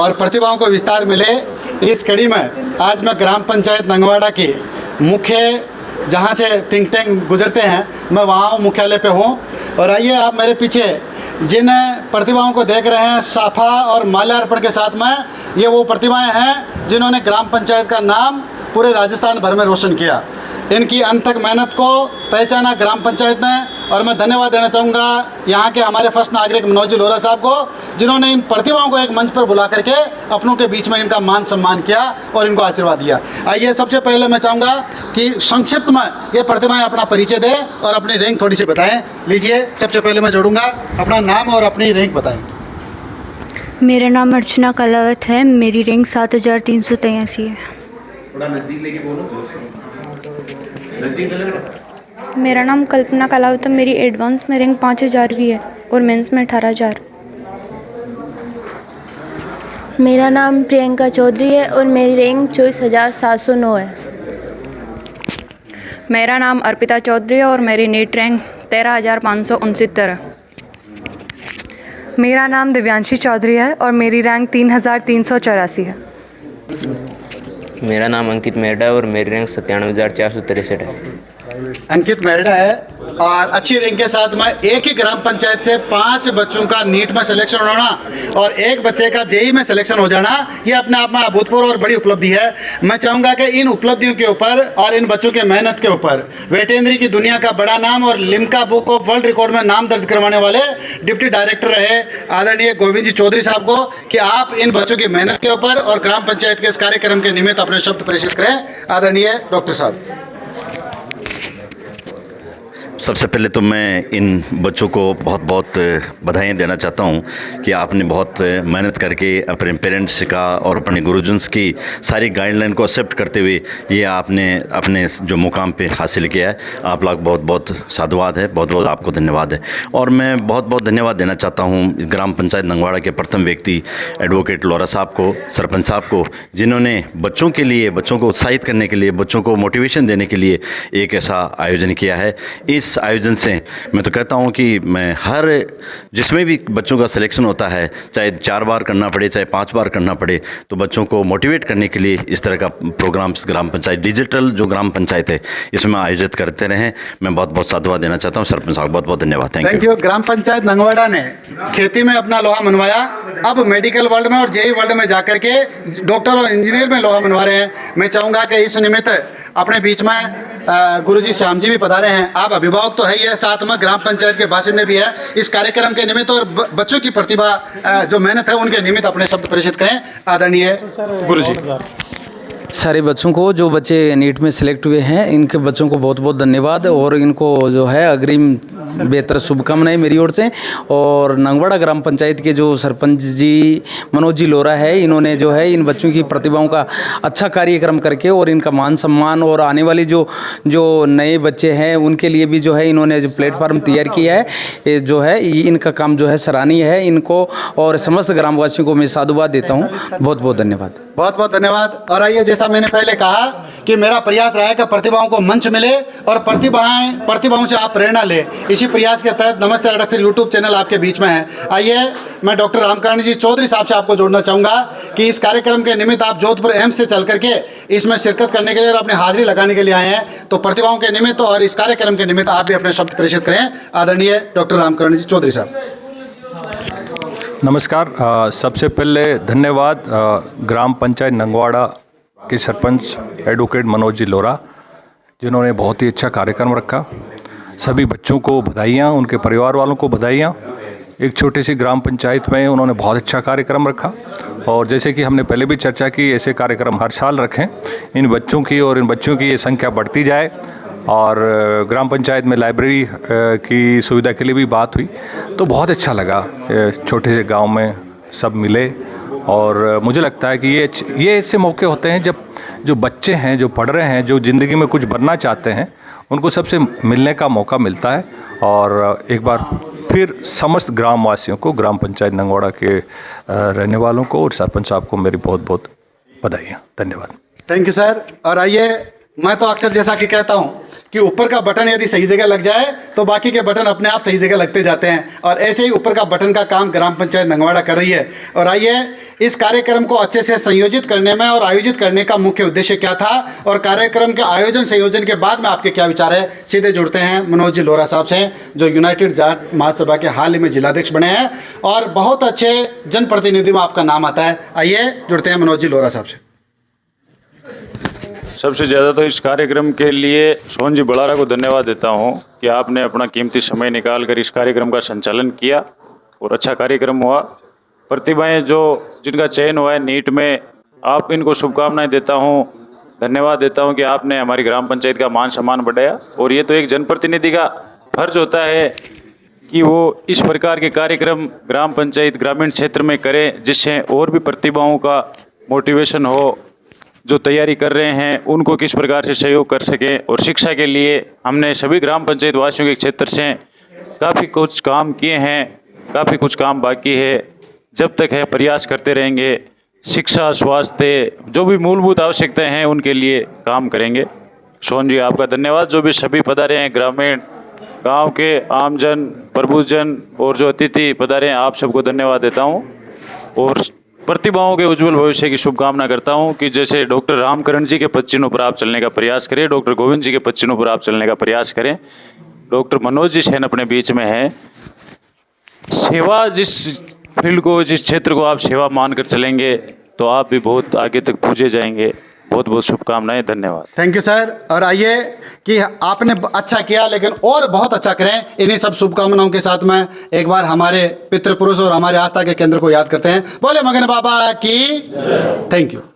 और प्रतिभाओं को विस्तार मिले, इस कड़ी में आज मैं ग्राम पंचायत नंगवाड़ा की मुख्य जहाँ से थिंक टैंक गुजरते हैं, मैं वहाँ मुख्यालय पे हूँ। और आइए आप मेरे पीछे जिन प्रतिभाओं को देख रहे हैं साफा और माल्यार्पण के साथ में, ये वो प्रतिभाएं हैं जिन्होंने ग्राम पंचायत का नाम पूरे राजस्थान भर में रोशन किया। इनकी अनथक मेहनत को पहचाना ग्राम पंचायत ने, और मैं धन्यवाद देना चाहूँगा यहाँ के हमारे फर्स्ट नागरिक मनोज जी लोहरा साहब को, जिन्होंने इन प्रतिभाओं को एक मंच पर बुला करके अपनों के बीच में इनका मान सम्मान किया और इनको आशीर्वाद दिया। आइए सबसे पहले मैं चाहूँगा कि संक्षिप्त में ये प्रतिभाएं अपना परिचय दें और अपनी रैंक थोड़ी सी बताएं। लीजिए, सबसे पहले मैं जोड़ूंगा, अपना नाम और अपनी रैंक बताएं। मेरा नाम अर्चना कलावत है, मेरी रैंक 7383 है। मेरा नाम कल्पना कलावत है, मेरी एडवांस में रैंक 5000वीं है और मेंस में 18000। मेरा नाम प्रियंका चौधरी है और मेरी रैंक 24709 है। मेरा नाम अर्पिता चौधरी है और मेरी नीट रैंक 13569 है। मेरा नाम दिव्यांशी चौधरी है और मेरी रैंक 3384 है। मेरा नाम अंकित मेहरा है और मेरी रैंक 97463 है। अंकित मेहरा है और अच्छी रैंक के साथ में एक ही ग्राम पंचायत से 5 बच्चों का नीट में सिलेक्शन होना और एक बच्चे का जेई में सिलेक्शन हो जाना, ये अपने आप में अभूतपूर्व और बड़ी उपलब्धि है। मैं चाहूँगा कि इन उपलब्धियों के ऊपर और इन बच्चों के मेहनत के ऊपर वेटेनरी की दुनिया का बड़ा नाम और Limca book of world record में नाम दर्ज करवाने वाले डिप्टी डायरेक्टर रहे आदरणीय गोविंद जी चौधरी साहब को, कि आप इन बच्चों की मेहनत के ऊपर और ग्राम पंचायत के इस कार्यक्रम के निमित्त अपने शब्द प्रेषित करें। आदरणीय डॉक्टर साहब। सबसे पहले तो मैं इन बच्चों को बहुत बहुत बधाई देना चाहता हूं कि आपने बहुत मेहनत करके अपने पेरेंट्स का और अपने गुरुजन्स की सारी गाइडलाइन को एक्सेप्ट करते हुए ये आपने अपने जो मुकाम पे हासिल किया है। आप लोग बहुत बहुत साधुवाद है, बहुत बहुत आपको धन्यवाद है। और मैं बहुत बहुत धन्यवाद देना चाहता हूँ ग्राम पंचायत नंगवाड़ा के प्रथम व्यक्ति एडवोकेट लोहरा साहब को, सरपंच साहब को, जिन्होंने बच्चों के लिए, बच्चों को उत्साहित करने के लिए, बच्चों को मोटिवेशन देने के लिए एक ऐसा आयोजन किया है। इस आयोजन से मैं तो कहता हूं कि मैं हर जिसमें भी बच्चों का सिलेक्शन होता है, चाहे 4 बार करना पड़े चाहे 5 बार करना पड़े, तो बच्चों को मोटिवेट करने के लिए इस तरह का प्रोग्राम्स ग्राम पंचायत डिजिटल जो ग्राम पंचायत है इसमें आयोजित करते रहें। मैं बहुत बहुत साधुवाद देना चाहता हूं। सरपंच साहब बहुत बहुत धन्यवाद। Thank you. ग्राम पंचायत नंगवाड़ा ने खेती में अपना लोहा मनवाया, अब मेडिकल वर्ल्ड में और जेई वर्ल्ड में जाकर के डॉक्टर और इंजीनियर में लोहा मनवा रहे हैं। मैं चाहूँगा कि इस निमित्त अपने बीच में गुरुजी श्याम जी भी पधारे हैं। आप अभिभावक तो है ही है, साथ में ग्राम पंचायत के बासिंदे भी है। इस कार्यक्रम के निमित्त और बच्चों की प्रतिभा जो मेहनत है उनके निमित्त अपने शब्द प्रेषित करें। आदरणीय गुरुजी। सारे बच्चों को, जो बच्चे नीट में सिलेक्ट हुए हैं, इनके बच्चों को बहुत बहुत धन्यवाद और इनको जो है अग्रिम बेहतर शुभकामनाएं मेरी ओर से। और नंगवाड़ा ग्राम पंचायत के जो सरपंच जी मनोज जी लोहरा है, इन्होंने जो है इन बच्चों की प्रतिभाओं का अच्छा कार्यक्रम करके और इनका मान सम्मान और आने वाली जो नए बच्चे हैं उनके लिए भी जो है इन्होंने जो प्लेटफार्म तैयार किया है, ये जो है इनका काम जो है सराहनीय है। इनको और समस्त ग्रामवासियों को मैं साधुवाद देता हूँ। बहुत बहुत धन्यवाद। बहुत बहुत धन्यवाद। और आइए, जैसा मैंने पहले कहा कि मेरा प्रयास रहा है कि प्रतिभाओं को मंच मिले और प्रतिभाओं से आप प्रेरणा ले। इसी प्रयास के तहत नमस्ते अडक्सर यूट्यूब चैनल आपके बीच में है। आइए, मैं डॉक्टर रामकरण जी चौधरी साहब से आपको जोड़ना चाहूँगा कि इस कार्यक्रम के निमित्त आप जोधपुर एम्स से चल करके इसमें शिरकत करने के लिए और अपनी हाजिरी लगाने के लिए आए हैं, तो प्रतिभाओं के निमित्त और इस कार्यक्रम के निमित्त आप भी अपने शब्द प्रेषित करें। आदरणीय डॉक्टर रामकरण जी चौधरी साहब। नमस्कार। सबसे पहले धन्यवाद ग्राम पंचायत नंगवाड़ा के सरपंच एडवोकेट मनोज जी लोहरा, जिन्होंने बहुत ही अच्छा कार्यक्रम रखा। सभी बच्चों को बधाइयाँ, उनके परिवार वालों को बधाइयाँ। एक छोटी सी ग्राम पंचायत में उन्होंने बहुत अच्छा कार्यक्रम रखा और जैसे कि हमने पहले भी चर्चा की, ऐसे कार्यक्रम हर साल रखें। इन बच्चों की और इन बच्चों की ये संख्या बढ़ती जाए और ग्राम पंचायत में लाइब्रेरी की सुविधा के लिए भी बात हुई, तो बहुत अच्छा लगा। छोटे से गांव में सब मिले और मुझे लगता है कि ये ऐसे मौके होते हैं जब जो बच्चे हैं, जो पढ़ रहे हैं, जो ज़िंदगी में कुछ बनना चाहते हैं, उनको सबसे मिलने का मौका मिलता है। और एक बार फिर समस्त ग्रामवासियों को, ग्राम पंचायत नंगवाड़ा के रहने वालों को और सरपंच साहब को मेरी बहुत बहुत बधाइयाँ। धन्यवाद। Thank you sir. और आइए, मैं तो अक्सर जैसा कि कहता हूँ कि ऊपर का बटन यदि सही जगह लग जाए तो बाकी के बटन अपने आप सही जगह लगते जाते हैं, और ऐसे ही ऊपर का बटन का काम ग्राम पंचायत नंगवाड़ा कर रही है। और आइए इस कार्यक्रम को अच्छे से संयोजित करने में और आयोजित करने का मुख्य उद्देश्य क्या था और कार्यक्रम के आयोजन संयोजन के बाद में आपके क्या विचार है, सीधे जुड़ते हैं मनोज जी लोहरा साहब से, जो यूनाइटेड जाट महासभा के हाल ही में जिलाध्यक्ष बने हैं और बहुत अच्छे जनप्रतिनिधि में आपका नाम आता है। आइए जुड़ते हैं मनोज जी लोहरा साहब से। सबसे ज़्यादा तो इस कार्यक्रम के लिए सोहन जी बड़ारा को धन्यवाद देता हूं कि आपने अपना कीमती समय निकाल कर इस कार्यक्रम का संचालन किया और अच्छा कार्यक्रम हुआ। प्रतिभाएं जो जिनका चयन हुआ है नीट में, आप इनको शुभकामनाएं देता हूं, धन्यवाद देता हूं कि आपने हमारी ग्राम पंचायत का मान सम्मान बढ़ाया। और ये तो एक जनप्रतिनिधि का फर्ज होता है कि वो इस प्रकार के कार्यक्रम ग्राम पंचायत ग्रामीण क्षेत्र में करें, जिससे और भी प्रतिभाओं का मोटिवेशन हो, जो तैयारी कर रहे हैं उनको किस प्रकार से सहयोग कर सकें। और शिक्षा के लिए हमने सभी ग्राम पंचायत वासियों के क्षेत्र से काफ़ी कुछ काम किए हैं, काफ़ी कुछ काम बाकी है, जब तक है प्रयास करते रहेंगे। शिक्षा, स्वास्थ्य, जो भी मूलभूत आवश्यकताएं हैं उनके लिए काम करेंगे। सोहन जी आपका धन्यवाद। जो भी सभी पधारे हैं, ग्रामीण गांव के आमजन, प्रभुजन और जो अतिथि पधारे हैं, आप सबको धन्यवाद देता हूं और प्रतिभाओं के उज्जवल भविष्य की शुभकामना करता हूं कि जैसे डॉक्टर रामकरण जी के पद चिन्हों पर आप चलने का प्रयास करें, डॉक्टर गोविंद जी के पद चिन्हों पर आप चलने का प्रयास करें। डॉक्टर मनोज जी सेन अपने बीच में हैं। सेवा, जिस फील्ड को, जिस क्षेत्र को आप सेवा मानकर चलेंगे तो आप भी बहुत आगे तक पहुँचे जाएंगे। बहुत बहुत शुभकामनाएं, धन्यवाद। Thank you sir. और आइए कि आपने अच्छा किया लेकिन और बहुत अच्छा करें, इन्हीं सब शुभकामनाओं के साथ में एक बार हमारे पितृपुरुष और हमारे आस्था के केंद्र को याद करते हैं। बोले मगन बाबा की। Thank you.